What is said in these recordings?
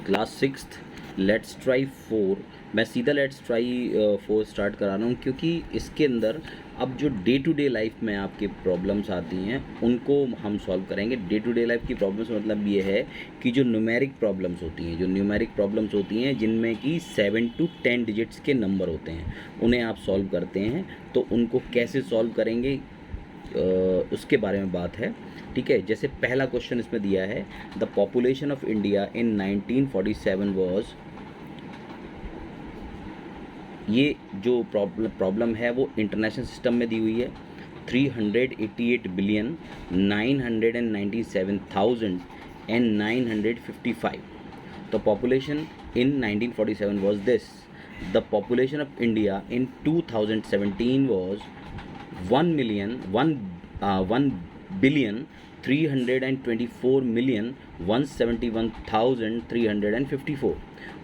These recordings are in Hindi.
Class sixth let's try 4। मैं सीधा लेट्स ट्राई 4 स्टार्ट करा रहा हूँ क्योंकि इसके अंदर अब जो डे टू डे लाइफ में आपके प्रॉब्लम्स आती हैं उनको हम सॉल्व करेंगे। डे टू डे लाइफ की प्रॉब्लम्स मतलब ये है कि जो न्यूमेरिक प्रॉब्लम्स होती हैं जिनमें कि 7 to 10 डिजिट्स के नंबर होते हैं, उन्हें आप सॉल्व करते हैं। तो उनको कैसे सॉल्व करेंगे उसके बारे में बात है, ठीक है। जैसे पहला क्वेश्चन इसमें दिया है, the population of India in 1947 was, ये जो प्रॉब्लम है वो इंटरनेशनल सिस्टम में दी हुई है, 388,997,955। The population in 1947 was this. The population of India in 2017 was 1,324,171,354.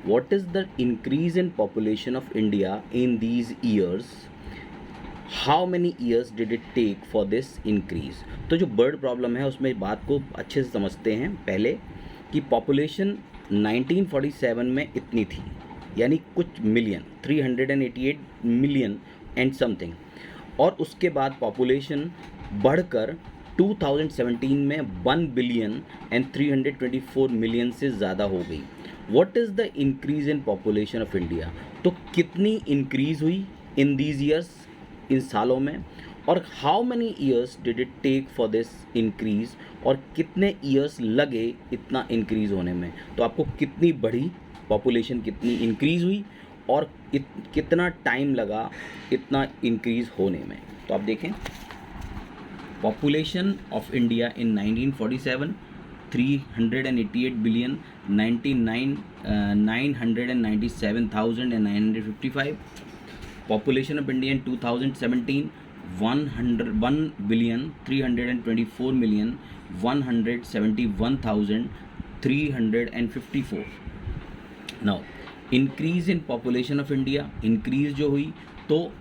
What is the increase in population of India in these years? How many years did it take for this increase? तो जो बर्ड प्रॉब्लम है उसमें बात को अच्छे से समझते हैं पहले कि पॉपुलेशन 1947 में इतनी थी, यानी कुछ मिलियन, 388 मिलियन एंड समथिंग, और उसके बाद पॉपुलेशन बढ़कर 2017 में 1 बिलियन एंड 324 मिलियन से ज़्यादा हो गई। What is the increase in population of India? तो कितनी इंक्रीज़ हुई इन दीज ईयर्स, इन सालों में, और how many years did it take for this increase, और कितने ईयर्स लगे इतना इंक्रीज़ होने में। तो आपको कितनी बढ़ी पॉपुलेशन, कितनी इंक्रीज़ हुई, और कितना टाइम लगा इतना इंक्रीज़ होने में। तो आप देखें, population of India in 1947 388 billion 997,955। Population of India in 2017 1 billion 324 million 171,354। Now increase in population of India, increase जो हुई, तो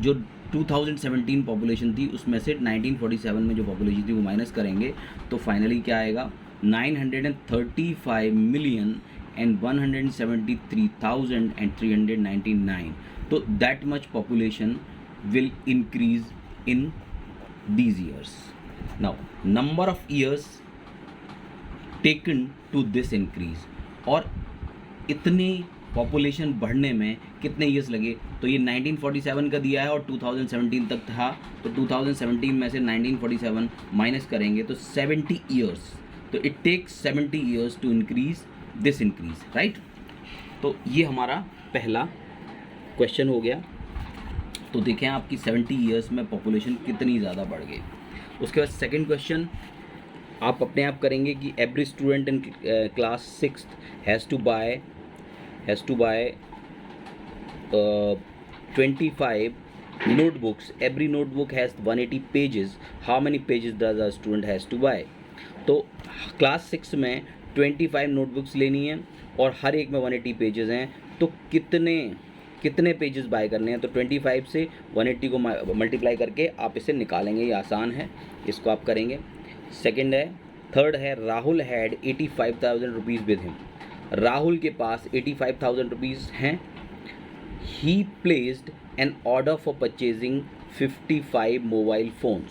जो 2017 पॉपुलेशन थी उसमें से 1947 में जो पॉपुलेशन थी वो माइनस करेंगे तो फाइनली क्या आएगा, 935 मिलियन एंड 173,399। तो that much population will increase in these years. Now, number of years taken to this increase, और इतनी पॉपुलेशन बढ़ने में कितने ईयर्स लगे। तो ये 1947 का दिया है और 2017 तक था, तो 2017 में से 1947 माइनस करेंगे तो 70 ईयर्स। तो it takes 70 years to increase this increase, right. तो ये हमारा पहला क्वेश्चन हो गया। तो देखें आपकी 70 ईयर्स में पॉपुलेशन कितनी ज़्यादा बढ़ गई। उसके बाद सेकंड क्वेश्चन आप अपने आप करेंगे कि every student in class sixth has to buy 25 notebooks. Every notebook has 180 pages. How many pages does a student has to buy? तो क्लास 6 में 25 नोटबुक्स लेनी है और हर एक में 180 पेजेस हैं, तो कितने पेजेस बाय करने हैं। तो 25 से 180 को मल्टीप्लाई करके आप इसे निकालेंगे, ये आसान है, इसको आप करेंगे। सेकंड है, थर्ड है, Rahul had 85,000 rupees with him. Rahul के पास 85,000 रुपीज़ हैं। He placed an order for purchasing 55 mobile phones.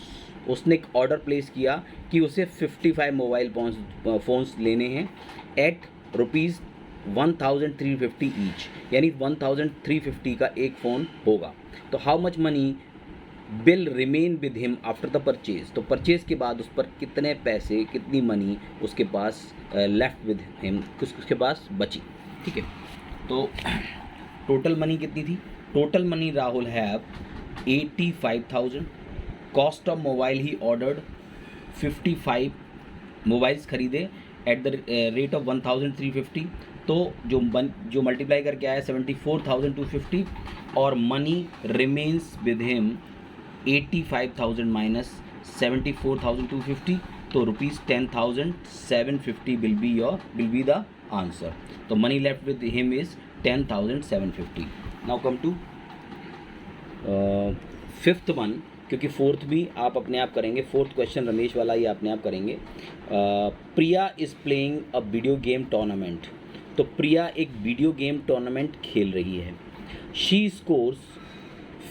उसने एक ऑर्डर प्लेस किया कि उसे 55 मोबाइल फ़ोन्स लेने हैं एट रुपीज़ 1,350 ईच, यानी 1,350 का एक फ़ोन होगा। तो how much money will remain with him after the purchase. तो परचेज के बाद उस पर कितने पैसे, कितनी मनी उसके पास लेफ्ट विद हिम, उसके पास बची, ठीक है। तो टोटल मनी कितनी थी? Total money Rahul have 85,000। Cost of mobile he ordered 55 mobiles खरीदे एट द रेट ऑफ 1,350। तो जो मल्टीप्लाई करके आया 74,250, और money remains with him 85,000 minus 74,250, तो rupees 10,750 will be the answer. तो money left with him is 10,750। Now come to fifth one, क्योंकि फोर्थ भी आप अपने आप करेंगे। फोर्थ क्वेश्चन रमेश वाला ही अपने आप करेंगे। Priya is playing a video game tournament तो प्रिया एक वीडियो गेम टूर्नामेंट खेल रही है। She scores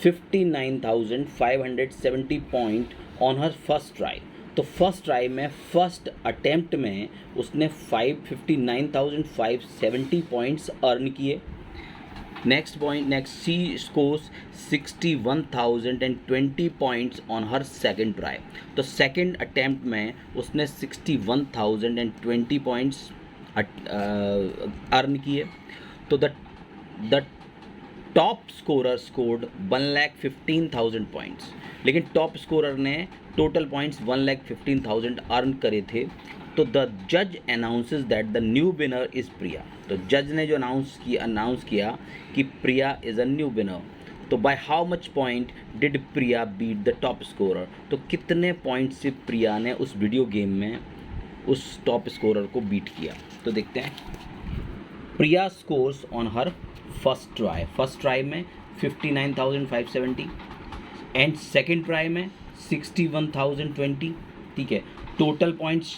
59,570 point on her first try. तो फर्स्ट ट्राई में, फर्स्ट अटेम्प्ट में उसने 59,570 पॉइंट्स अर्न किए। Next she scores 61,020 points on her second try. तो सेकेंड अटेम्प्ट में उसने 61,020 पॉइंट्स अर्न किए। तो the top scorer scored 1,15,000 points, लेकिन टॉप स्कोरर ने टोटल पॉइंट्स 1,15,000 अर्न करे थे। तो द जज announces that the new winner is Priya. तो जज ने जो अनाउंस किया कि Priya is a new winner. तो by how much point did Priya beat the top scorer. तो कितने पॉइंट से प्रिया ने उस वीडियो गेम में उस टॉप स्कोरर को बीट किया। तो देखते हैं। Priya scores on her first try में 59,570 एंड सेकेंड ट्राई में 61,020। ठीक है, total points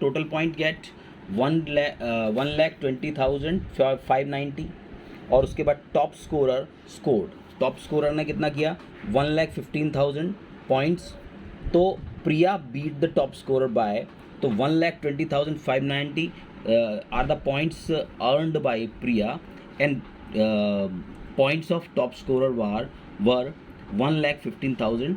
total point get 1,20,590। और उसके बाद टॉप स्कोरर ने कितना किया, 1,15,000 पॉइंट्स। तो Priya beat the top scorer by, तो 1,20,590 are the points earned by Priya and points of top scorer were 1,15,000।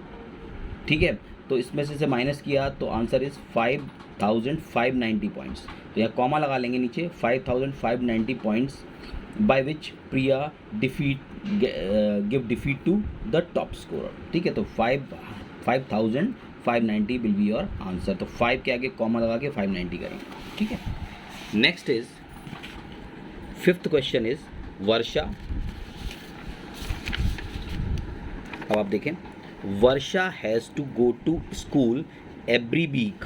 ठीक है, तो इसमें से माइनस किया तो आंसर इज 5,590 पॉइंट्स। तो यहाँ कॉमा लगा लेंगे नीचे, 5,590 points by which Priya give defeat to the top scorer. ठीक है, तो 5,590 विल बी योर आंसर। तो 5 के आगे कॉमा लगा के 590 करेंगे। ठीक है, next is fifth question is Varsha. अब आप देखें, Varsha has to go to school every week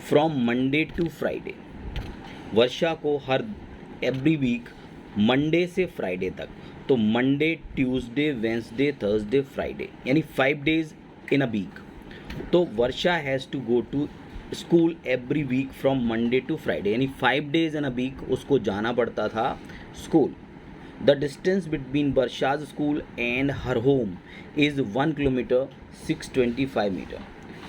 from Monday to Friday. Varsha को हर एवरी वीक मंडे से फ्राइडे तक, तो Monday, Tuesday, Wednesday, Thursday, Friday, यानी 5 डेज इन अ वीक। तो Varsha has to go to school every week from Monday to Friday, यानी 5 डेज इन अ वीक उसको जाना पड़ता था school. The distance between Varsha's school and her home is 1 kilometre 625 metre.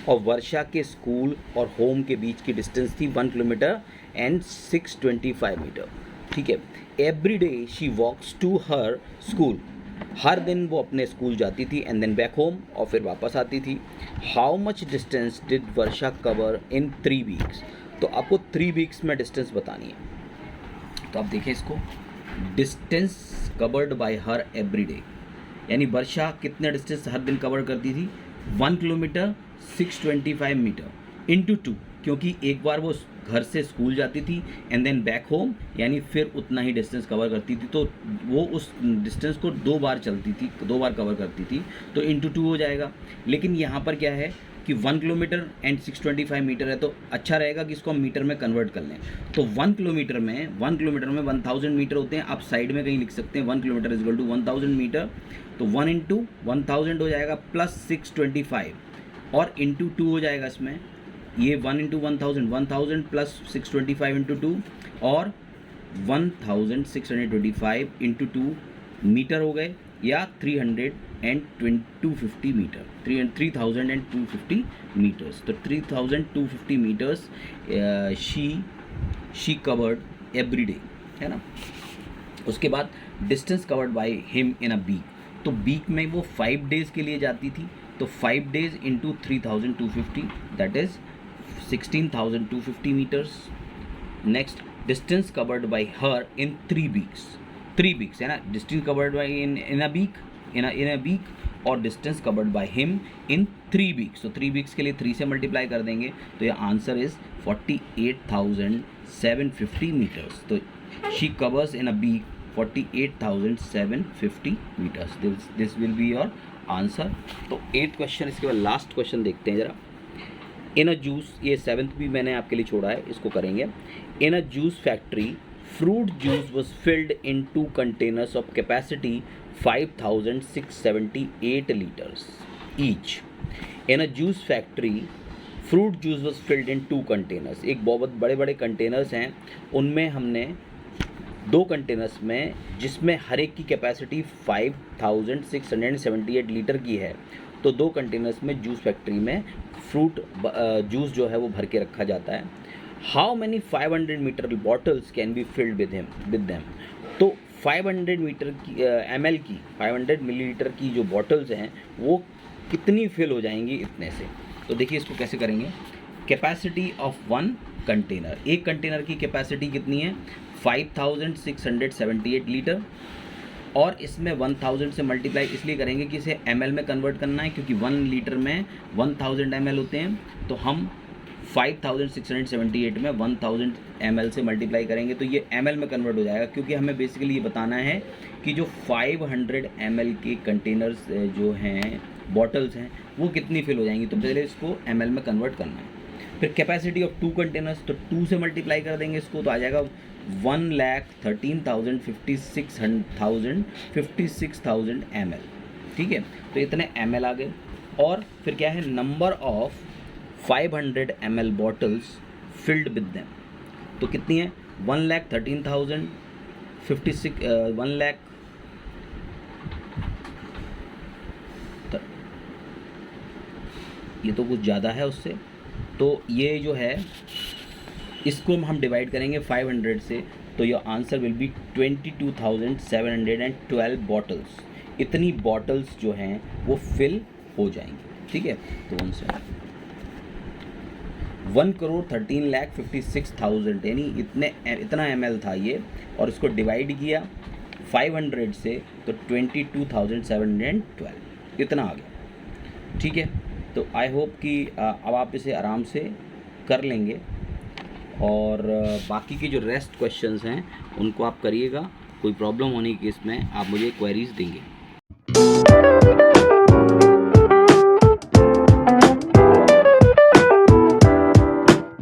और वर्षा के स्कूल और होम के बीच की डिस्टेंस थी 1 किलोमीटर एंड 625 मीटर। ठीक है, every day she walks to her school. हर दिन वो अपने स्कूल जाती थी एंड देन बैक होम, और फिर वापस आती थी। How much distance did Varsha cover in 3 weeks. तो आपको 3 वीक्स में डिस्टेंस बतानी है। तो आप देखें इसको, distance covered by her every day, यानी वर्षा कितने डिस्टेंस हर दिन कवर करती थी, 1 किलोमीटर 625 मीटर इंटू 2, क्योंकि एक बार वो घर से स्कूल जाती थी एंड देन बैक होम, यानी फिर उतना ही डिस्टेंस कवर करती थी। तो वो उस डिस्टेंस को 2 बार चलती थी, 2 बार कवर करती थी, तो इंटू 2 हो जाएगा। लेकिन यहाँ पर क्या है कि 1 किलोमीटर एंड 625 मीटर है, तो अच्छा रहेगा कि इसको हम मीटर में कन्वर्ट कर लें। तो 1 किलोमीटर में 1000 मीटर होते हैं। आप साइड में कहीं लिख सकते हैं 1 kilometer is equal to 1000 meter. तो 1 इंटू 1000 हो जाएगा प्लस 625 और इंटू 2 हो जाएगा इसमें। ये 1 इंटू 1000 प्लस 625 इंटू 2 और 1625 इंटू 2 मीटर हो गए, या 3,250 मीटर, 3,250 मीटर्स। तो 3,250 meters she covered every day, है ना। उसके बाद distance covered by him in a week. तो वीक में वो 5 डेज़ के लिए जाती थी, तो 5 days into 3,250 that is 16,250 metres. Next, distance covered by her in 3 weeks, है ना। Distance covered by in a week, in a week, और distance covered by him in 3 weeks. तो 3 वीक्स के लिए 3 से मल्टीप्लाई कर देंगे, तो ये आंसर इज 48,750 मीटर्स। तो she covers in a week 48,750 meters. This will be your answer. तो 8th क्वेश्चन, इसके बाद लास्ट क्वेश्चन देखते हैं जरा। इन अ जूस, ये 7th भी मैंने आपके लिए छोड़ा है, इसको करेंगे। In a juice factory, fruit juice was filled in 2 containers of capacity 5,678 liters each. In a juice factory, fruit juice was filled in 2 containers. एक बहुत बड़े बड़े कंटेनर्स हैं, उनमें हमने 2 कंटेनर्स में, जिसमें हर एक की कैपेसिटी 5678 लीटर की है, तो 2 कंटेनर्स में जूस फैक्ट्री में फ्रूट जूस जो है वो भर के रखा जाता है। How many 500 meter bottles can be filled with them. तो 500 मीटर की ml की 500 मिलीलीटर की जो बॉटल्स हैं वो कितनी फिल हो जाएंगी इतने से। तो देखिए इसको कैसे करेंगे। कैपेसिटी ऑफ 1 कंटेनर, एक कंटेनर की कैपेसिटी कितनी है 5678 लीटर, और इसमें 1000 से मल्टीप्लाई इसलिए करेंगे कि इसे ml में कन्वर्ट करना है, क्योंकि 1 लीटर में 1000 ml होते हैं। तो हम 5678 में 1000 ml से मल्टीप्लाई करेंगे तो ये ml में कन्वर्ट हो जाएगा, क्योंकि हमें बेसिकली ये बताना है कि जो 500 ml के कंटेनर्स जो हैं, बॉटल्स हैं, वो कितनी फिल हो जाएंगी। तो पहले इसको ml में कन्वर्ट करना है। फिर कैपेसिटी ऑफ 2 कंटेनर्स, तो 2 से मल्टीप्लाई कर देंगे इसको, तो आ जाएगा 1,13,56,000 ml। ठीक है, तो इतने ml आ गए। और फिर क्या है, number of 500 ml bottles field with them, तो कितनी है 1,13,056 1 लाख, ये तो कुछ ज़्यादा है उससे। तो ये जो है इसको हम डिवाइड करेंगे 500 से, तो your answer will be 22,712 bottles. इतनी बॉटल्स जो हैं वो फिल हो जाएंगी। ठीक है, तो 1,13,56,000 यानी इतना ml था ये, और इसको डिवाइड किया 500 से, तो 22,712 इतना आ गया। ठीक है, तो आई होप कि अब आप इसे आराम से कर लेंगे, और बाकी के जो रेस्ट क्वेश्चंस हैं उनको आप करिएगा। कोई प्रॉब्लम होने की केस में आप मुझे क्वेरीज देंगे।